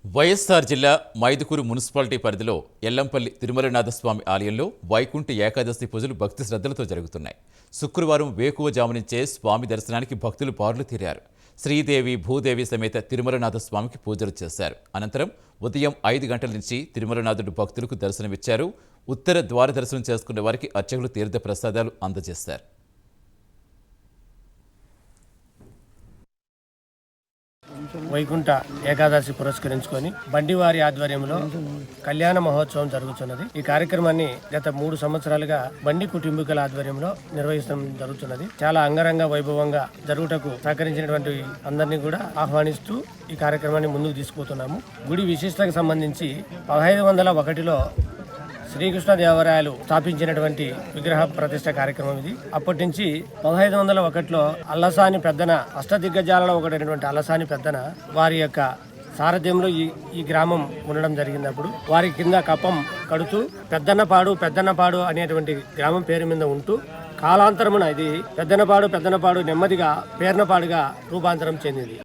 వైఎస్ఆర్ జిల్లా మైదుకూరు మున్సిపాలిటీ పరిధిలో ఎల్లంపల్లి తిరుమలనాథస్వామి ఆలయంలో వైకుంఠ ఏకాదశి పూజలు భక్తి శ్రద్ధలతో జరుగుతున్నాయి. శుక్రవారం వేకువజాము నుంచే స్వామి దర్శనానికి భక్తులు బారులు తీరారు. శ్రీదేవి భూదేవి సమేత తిరుమలనాథస్వామికి పూజలు చేశారు. అనంతరం ఉదయం 5 గంటల నుంచి తిరుమలనాథుడు భక్తులకు దర్శనమిచ్చారు. ఉత్తర ద్వార దర్శనం చేసుకున్న వారికి అర్చకులు తీర్థ ప్రసాదాలు అందజేశారు. వైకుంఠ ఏకాదశి పురస్కరించుకొని బండివారి ఆధ్వర్యంలో కళ్యాణ మహోత్సవం జరుగుతున్నది. ఈ కార్యక్రమాన్ని గత 3 సంవత్సరాలుగా బండి కుటుంబీకుల ఆధ్వర్యంలో నిర్వహించడం జరుగుతున్నది. చాలా అంగరంగ వైభవంగా జరుగుటకు సహకరించినటువంటి అందరినీ కూడా ఆహ్వానిస్తూ ఈ కార్యక్రమాన్ని ముందుకు తీసుకుపోతున్నాము. గుడి విశిష్టతకు సంబంధించి 1501లో శ్రీకృష్ణదేవరాయలు స్థాపించినటువంటి విగ్రహ ప్రతిష్ట కార్యక్రమం ఇది. అప్పటి నుంచి 1501లో అల్లసాని పెద్దన అష్టదిగ్గజాలలో ఒకటైనటువంటి అల్లసాని పెద్దన వారి యొక్క సారథ్యంలో ఈ గ్రామం ఉండడం జరిగినప్పుడు వారి కింద కప్పం కడుతూ పెద్దన్నపాడు అనేటువంటి గ్రామం పేరు మీద ఉంటూ కాలాంతరమున ఇది పెద్దనపాడు నెమ్మదిగా పేర్నపాడుగా రూపాంతరం చెందింది.